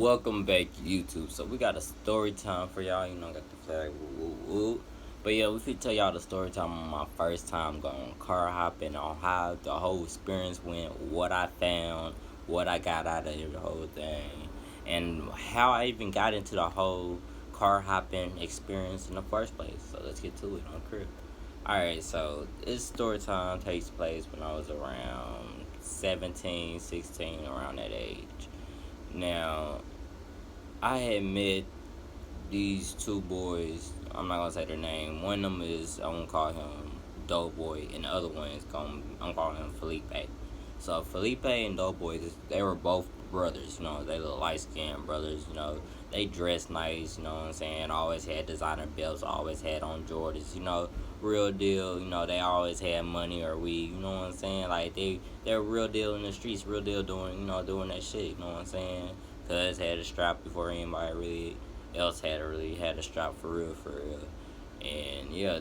Welcome back to YouTube. So we got a story time for y'all. Got the flag. Woo, woo, woo. But yeah, we could tell y'all the story time on my first time going car hopping, on how the whole experience went, what I found, what I got out of the whole thing, and how I even got into the whole car hopping experience in the first place. So let's get to it on crib. Alright, so this story time takes place when I was around 17, 16, around that age. Now, I had met these two boys. I'm not gonna say their name. One of them is I'm gonna call him Doughboy, and the other one is I'm calling him Felipe. So Felipe and Doughboy, they were both brothers. They little light skinned brothers. They dressed nice. You know what I'm saying? Always had designer belts. Always had on Jordans. Real deal. They always had money or weed. You know what I'm saying? Like they're real deal in the streets. Real deal doing that shit. You know what I'm saying? Cuz had a strap before anybody really else had a strap for real. And yeah,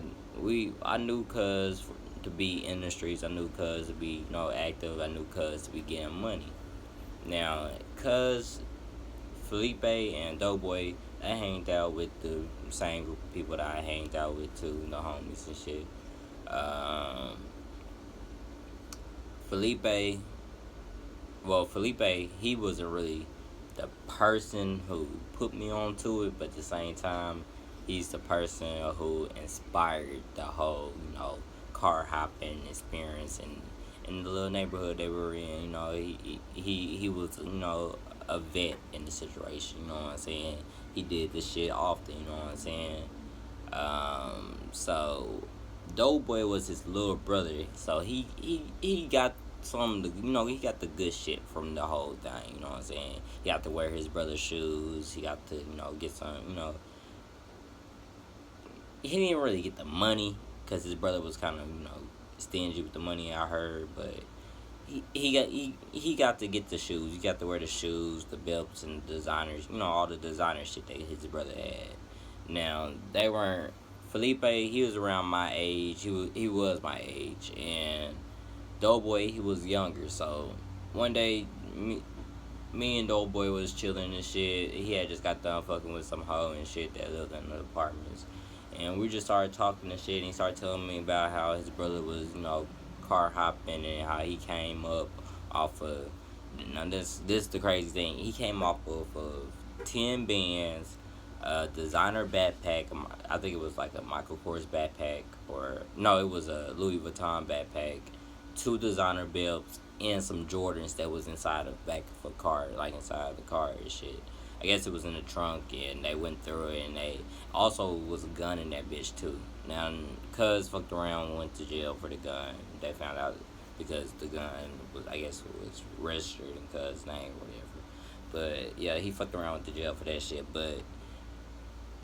I knew Cuz to be in the streets. I knew Cuz to be active. I knew Cuz to be getting money. Now, Cuz Felipe and Doughboy, I hanged out with the same group of people that I hanged out with too, the homies and shit. Um, Felipe, Felipe, he wasn't really the person who put me onto it, but at the same time, he's the person who inspired the whole, car hopping experience and in the little neighborhood they were in. He was, a vet in the situation. You know what I'm saying? He did this shit often. You know what I'm saying? So Doughboy was his little brother, so he got some of the he got the good shit from the whole thing. You know what I'm saying? He got to wear his brother's shoes. He got to get some. He didn't really get the money because his brother was kind of stingy with the money. I heard, but he got to get the shoes. He got to wear the shoes, the belts, and the designers. All the designer shit that his brother had. Now they weren't. Felipe, he was around my age. He was my age, and Doughboy, he was younger. So one day, me and Doughboy was chilling and shit. He had just got done fucking with some hoe and shit that lived in the apartments. And we just started talking and shit, and he started telling me about how his brother was, car hopping and how he came up off of. Now this the crazy thing. He came off of 10 bands, a designer backpack. I think it was like a Michael Kors backpack, or no, it was a Louis Vuitton backpack, two designer belts, and some Jordans that was inside the back of a car, like inside the car and shit. I guess it was in the trunk, and they went through it, and they also was a gun in that bitch too. Now, Cuz fucked around and went to jail for the gun. They found out because the gun was, I guess, was registered in Cuz' name or whatever. But yeah, he fucked around with the jail for that shit. But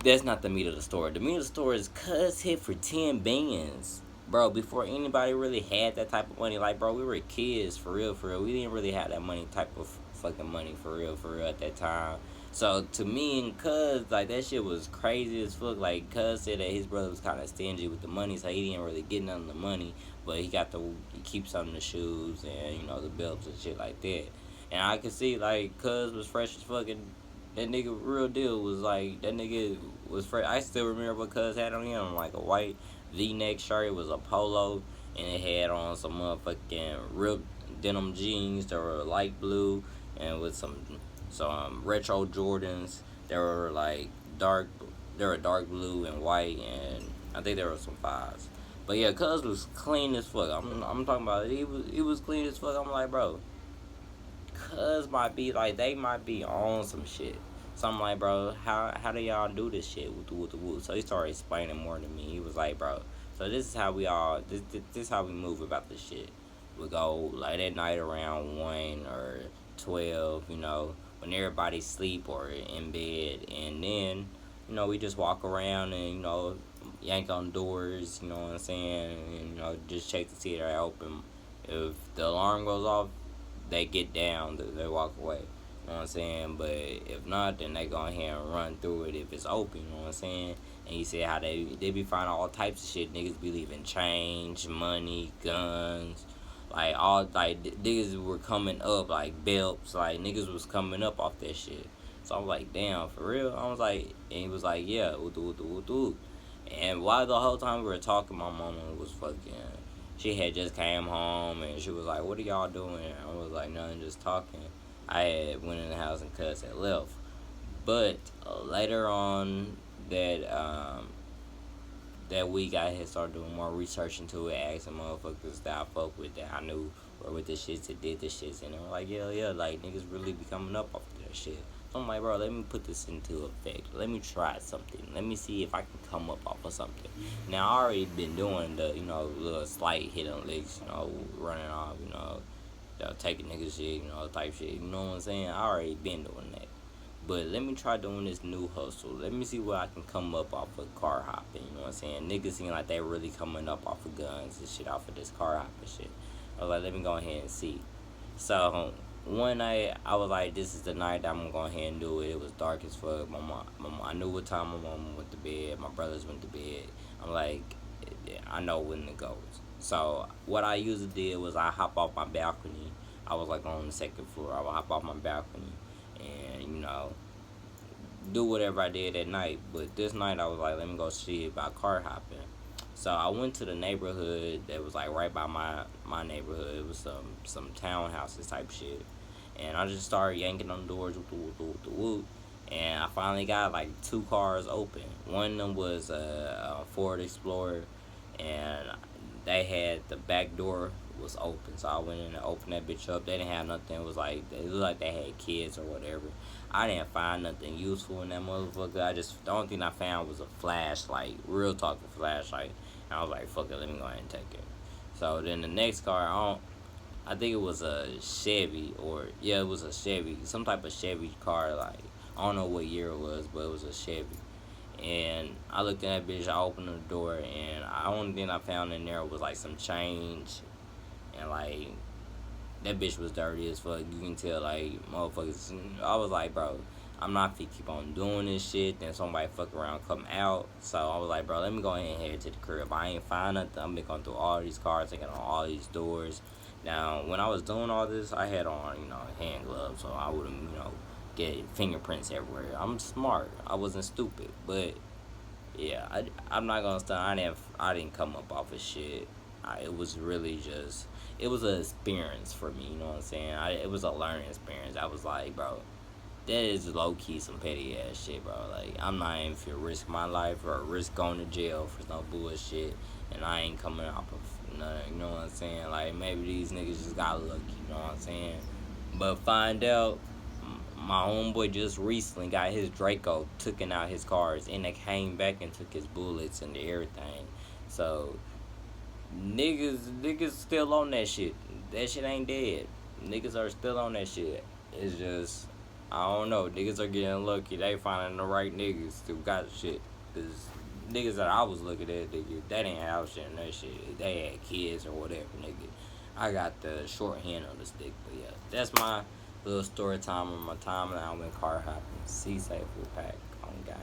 that's not the meat of the story. The meat of the story is Cuz hit for 10 bands. Bro, before anybody really had that type of money, like, bro, we were kids, for real, for real. We didn't really have that money, type of fucking money, for real, at that time. So, to me and Cuz, like, that shit was crazy as fuck. Like, Cuz said that his brother was kind of stingy with the money, so he didn't really get none of the money. But he got to keep some of the shoes and, the belts and shit like that. And I could see, like, Cuz was fresh as fucking. That nigga, real deal, was like, that nigga was fresh. I still remember what Cuz had on him, like a white V-neck shirt. It was a polo, and it had on some motherfucking ripped denim jeans that were light blue, and with some retro Jordans. They were like dark. They were dark blue and white, and I think there were some fives. But yeah, Cuz was clean as fuck. I'm talking about it. He was clean as fuck. I'm like, bro, Cuz might be like, they might be on some shit. So I'm like, bro, how do y'all do this shit with the woo? So he started explaining more to me. He was like, bro, so this is how we all this how we move about this shit. We go late at night around 1 or 12, when everybody's sleep or in bed, and then we just walk around and yank on doors. You know what I'm saying? And, just check to see if they're open. If the alarm goes off, they get down, they walk away. You know what I'm saying? But if not, then they go ahead and run through it if it's open. You know what I'm saying? And he said how they be finding all types of shit. Niggas be leaving change, money, guns, like all like niggas were coming up, like belts. Like niggas was coming up off that shit. So I was like, damn, for real? I was like, and he was like, yeah, ooh. And while the whole time we were talking, my mama was fucking. She had just came home and she was like, "What are y'all doing?" I was like, "Nothing, just talking." I had went in the house and cuss had left. But later on that that week, I had started doing more research into it, asking motherfuckers that I fuck with that I knew or with the shits that did the shits, and I'm like, yeah, like niggas really be coming up off of that shit. So I'm like, bro, let me put this into effect. Let me try something. Let me see if I can come up off of something. Now I already been doing the, little slight hit on licks, running off, taking niggas shit, type shit. You know what I'm saying? I already been doing that. But let me try doing this new hustle. Let me see what I can come up off of car hopping. You know what I'm saying? Niggas seem like they really coming up off of guns and shit off of this car hopping shit. I was like, let me go ahead and see. So one night I was like, this is the night that I'm gonna go ahead and do it. It was dark as fuck. I knew what time my mom went to bed. My brothers went to bed. I'm like, I know when to go. So what I usually did was I hop off my balcony. I was like on the second floor. I would hop off my balcony and do whatever I did at night. But this night I was like, let me go see about car hopping. So I went to the neighborhood that was like right by my neighborhood. It was some townhouses type shit, and I just started yanking on the doors, and I finally got like two cars open. One of them was a Ford Explorer, and they had the back door was open. So I went in and opened that bitch up. They didn't have nothing. It was like it looked like they had kids or whatever. I didn't find nothing useful in that motherfucker. The only thing I found was a flashlight, real talk, a flashlight. And I was like, fuck it, let me go ahead and take it. So then the next car, I think it was a Chevy, or yeah, it was a Chevy, some type of Chevy car. Like I don't know what year it was, but it was a Chevy. And I looked at that bitch. I opened the door, and the only thing I found in there was like some change, and like that bitch was dirty as fuck. You can tell, like, motherfuckers. I was like, bro, I'm not fit keep on doing this shit. Then somebody fuck around, come out. So I was like, bro, let me go ahead and head to the crib. I ain't find nothing. I'm been going through all these cars, taking on all these doors. Now, when I was doing all this, I had on, hand gloves, so I wouldn't, get fingerprints everywhere. I'm smart. I wasn't stupid, but yeah, I'm not gonna stop. I didn't come up off of shit. It was really just it was an experience for me. You know what I'm saying? It was a learning experience. I was like, bro, that is low key some petty ass shit, bro. Like I'm not even finna risk my life or risk going to jail for no bullshit, and I ain't coming off of nothing. You know what I'm saying? Like maybe these niggas just got lucky. You know what I'm saying? But find out my homeboy just recently got his Draco taken out his cars, and they came back and took his bullets and everything. So niggas still on that shit. That shit ain't dead. Niggas are still on that shit. It's just I don't know. Niggas are getting lucky. They finding the right niggas who got shit. Cause niggas that I was looking at, they didn't have shit in that shit. They had kids or whatever, nigga. I got the short hand on the stick, but yeah, that's my little story time on my time now. I went car hopping. See safe with pack on game.